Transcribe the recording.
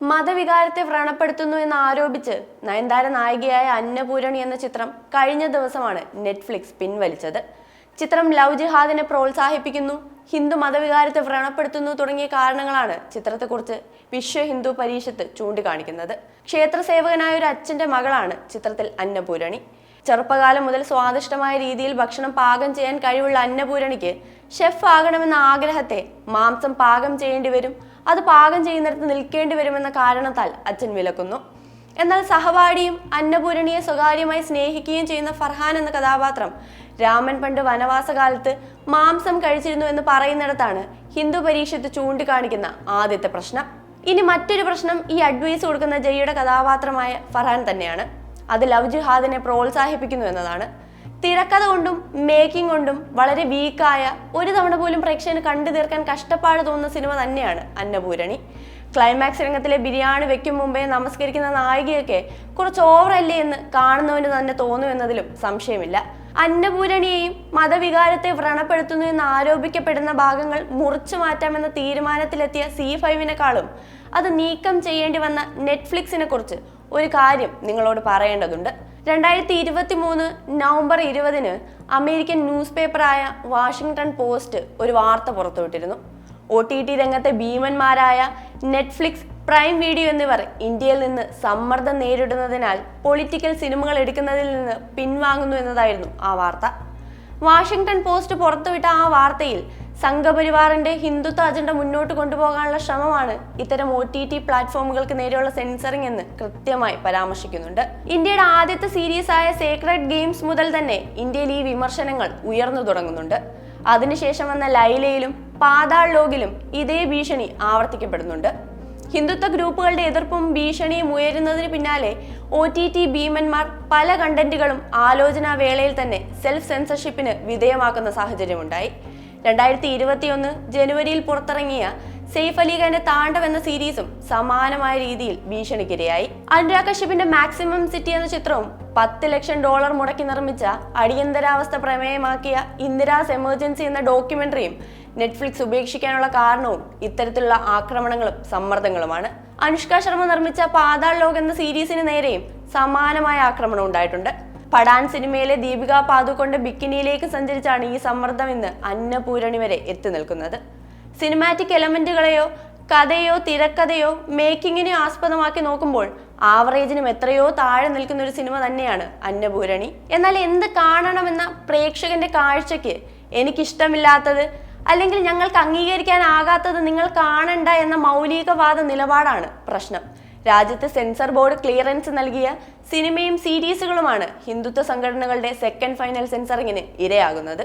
മതവികാരത്തെ വ്രണപ്പെടുത്തുന്നു എന്ന് ആരോപിച്ച് നയൻതാര നായികയായ അന്നപൂരണി എന്ന ചിത്രം കഴിഞ്ഞ ദിവസമാണ് നെറ്റ്ഫ്ലിക്സ് പിൻവലിച്ചത്. ചിത്രം ലവ് ജിഹാദിനെ പ്രോത്സാഹിപ്പിക്കുന്നു, ഹിന്ദു മതവികാരത്തെ വ്രണപ്പെടുത്തുന്നു തുടങ്ങിയ കാരണങ്ങളാണ് ചിത്രത്തെക്കുറിച്ച് വിശ്വ ഹിന്ദു പരിഷത്ത് ചൂണ്ടിക്കാണിക്കുന്നത്. ക്ഷേത്ര സേവകനായ ഒരു അച്ഛന്റെ മകളാണ് ചിത്രത്തിൽ അന്നപൂരണി. ചെറുപ്പകാലം മുതൽ സ്വാദിഷ്ടമായ രീതിയിൽ ഭക്ഷണം പാകം ചെയ്യാൻ കഴിവുള്ള അന്നപൂരണിക്ക് ഷെഫ് ആകണമെന്ന ആഗ്രഹത്തെ മാംസം പാകം ചെയ്യേണ്ടി വരും, അത് പാകം ചെയ്യുന്നിടത്ത് നിൽക്കേണ്ടി വരുമെന്ന കാരണത്താൽ അച്ഛൻ വിലക്കുന്നു. എന്നാൽ സഹപാഠിയും അന്നപൂരണിയെ സ്വകാര്യമായി സ്നേഹിക്കുകയും ചെയ്യുന്ന ഫർഹാൻ എന്ന കഥാപാത്രം രാമൻ പണ്ട് വനവാസകാലത്ത് മാംസം കഴിച്ചിരുന്നു എന്ന് പറയുന്നിടത്താണ് ഹിന്ദു പരീക്ഷത്ത് ചൂണ്ടിക്കാണിക്കുന്ന ആദ്യത്തെ പ്രശ്നം. ഇനി മറ്റൊരു പ്രശ്നം ഈ അഡ്വൈസ് കൊടുക്കുന്ന ജയ്യുടെ കഥാപാത്രമായ ഫർഹാൻ തന്നെയാണ്. അത് ലവ് ജിഹാദിനെ പ്രോത്സാഹിപ്പിക്കുന്നു എന്നതാണ്. തിരക്കഥ കൊണ്ടും മേക്കിംഗ് കൊണ്ടും വളരെ വീക്കായ, ഒരു തവണ പോലും പ്രേക്ഷകന് കണ്ടു തീർക്കാൻ കഷ്ടപ്പാട് തോന്നുന്ന സിനിമ തന്നെയാണ് അന്നപൂരണി. ക്ലൈമാക്സ് രംഗത്തിലെ ബിരിയാണി വെക്കും മുമ്പേ നമസ്കരിക്കുന്ന നായികയൊക്കെ കുറച്ച് ഓവറല്ലേ എന്ന് കാണുന്നവന് തന്നെ തോന്നുമെന്നതിലും സംശയമില്ല. അന്നപൂരണിയെയും മതവികാരത്തെ വ്രണപ്പെടുത്തുന്നു എന്ന് ആരോപിക്കപ്പെടുന്ന ഭാഗങ്ങൾ മുറിച്ചു മാറ്റാമെന്ന തീരുമാനത്തിലെത്തിയ C5-നെക്കാളും അത് നീക്കം ചെയ്യേണ്ടി വന്ന നെറ്റ്ഫ്ലിക്സിനെ കുറിച്ച് ഒരു കാര്യം നിങ്ങളോട് പറയേണ്ടതുണ്ട്. 2023 നവംബർ 20 അമേരിക്കൻ ന്യൂസ് പേപ്പറായ വാഷിംഗ്ടൺ പോസ്റ്റ് ഒരു വാർത്ത പുറത്തുവിട്ടിരുന്നു. OTT രംഗത്തെ ഭീമന്മാരായ നെറ്റ്ഫ്ലിക്സ്, പ്രൈം വീഡിയോ എന്നിവർ ഇന്ത്യയിൽ നിന്ന് സമ്മർദ്ദം നേരിടുന്നതിനാൽ പൊളിറ്റിക്കൽ സിനിമകൾ എടുക്കുന്നതിൽ നിന്ന് പിൻവാങ്ങുന്നു എന്നതായിരുന്നു ആ വാർത്ത. വാഷിംഗ്ടൺ പോസ്റ്റ് പുറത്തുവിട്ട ആ വാർത്തയിൽ സംഘപരിവാറിന്റെ ഹിന്ദുത്വ അജണ്ട മുന്നോട്ട് കൊണ്ടുപോകാനുള്ള ശ്രമമാണ് ഇത്തരം OTT പ്ലാറ്റ്ഫോമുകൾക്ക് നേരെയുള്ള സെൻസറിംഗ് എന്ന് കൃത്യമായി പരാമർശിക്കുന്നുണ്ട്. ഇന്ത്യയുടെ ആദ്യത്തെ സീരീസായ സേക്രഡ് ഗെയിംസ് മുതൽ തന്നെ ഇന്ത്യയിൽ ഈ വിമർശനങ്ങൾ ഉയർന്നു തുടങ്ങുന്നുണ്ട്. അതിനുശേഷം വന്ന ലൈലയിലും പാതാൾ ലോകിലും ഇതേ ഭീഷണി ആവർത്തിക്കപ്പെടുന്നുണ്ട്. ഹിന്ദുത്വ ഗ്രൂപ്പുകളുടെ എതിർപ്പും ഭീഷണിയും ഉയരുന്നതിന് പിന്നാലെ OTT ഭീമന്മാർ പല കണ്ടന്റുകളും ആലോചനാ വേളയിൽ തന്നെ സെൽഫ് സെൻസർഷിപ്പിന് വിധേയമാക്കുന്ന സാഹചര്യമുണ്ടായി. 2021 ജനുവരിയിൽ പുറത്തിറങ്ങിയ സെയ്ഫ് അലി ഖാന്റെ താണ്ഡവ് എന്ന സീരീസും സമാനമായ രീതിയിൽ ഭീഷണിക്കിരയായി. അനുരാഗ് കശ്യപിന്റെ മാക്സിമം സിറ്റി എന്ന ചിത്രവും $10 ലക്ഷം മുടക്കി നിർമ്മിച്ച അടിയന്തരാവസ്ഥ പ്രമേയമാക്കിയ ഇന്ദിരാസ് എമർജൻസി എന്ന ഡോക്യുമെന്ററിയും നെറ്റ്ഫ്ലിക്സ് ഉപേക്ഷിക്കാനുള്ള കാരണവും ഇത്തരത്തിലുള്ള ആക്രമണങ്ങളും സമ്മർദ്ദങ്ങളുമാണ്. അനുഷ്ക ശർമ്മ നിർമ്മിച്ച പാതാൾ ലോക് എന്ന സീരീസിന് നേരെയും സമാനമായ ആക്രമണം ഉണ്ടായിട്ടുണ്ട്. പഠാൻ സിനിമയിലെ ദീപിക പാദുകൊണ്ട ബിക്കിനിയിലേക്ക് സഞ്ചരിച്ചാണ് ഈ സമ്മർദ്ദം ഇന്ന് അന്നപൂരണി വരെ എത്തി നിൽക്കുന്നത്. സിനിമാറ്റിക് എലമെന്റുകളെയോ കഥയോ തിരക്കഥയോ മേക്കിങ്ങിനെയോ ആസ്പദമാക്കി നോക്കുമ്പോൾ ആവറേജിനും എത്രയോ താഴെ നിൽക്കുന്ന ഒരു സിനിമ തന്നെയാണ് അന്നപൂരണി. എന്നാൽ എന്ത് കാണണമെന്ന പ്രേക്ഷകന്റെ കാഴ്ചയ്ക്ക് എനിക്കിഷ്ടമില്ലാത്തത് അല്ലെങ്കിൽ ഞങ്ങൾക്ക് അംഗീകരിക്കാനാകാത്തത് നിങ്ങൾ കാണണ്ട എന്ന മൗലികവാദ നിലപാടാണ് പ്രശ്നം. രാജ്യത്ത് സെൻസർ ബോർഡ് ക്ലിയറൻസ് നൽകിയ സിനിമയും സീരീസുകളുമാണ് ഹിന്ദുത്വ സംഘടനകളുടെ സെക്കൻഡ് ഫൈനൽ സെൻസറിങ്ങിന് ഇരയാകുന്നത്.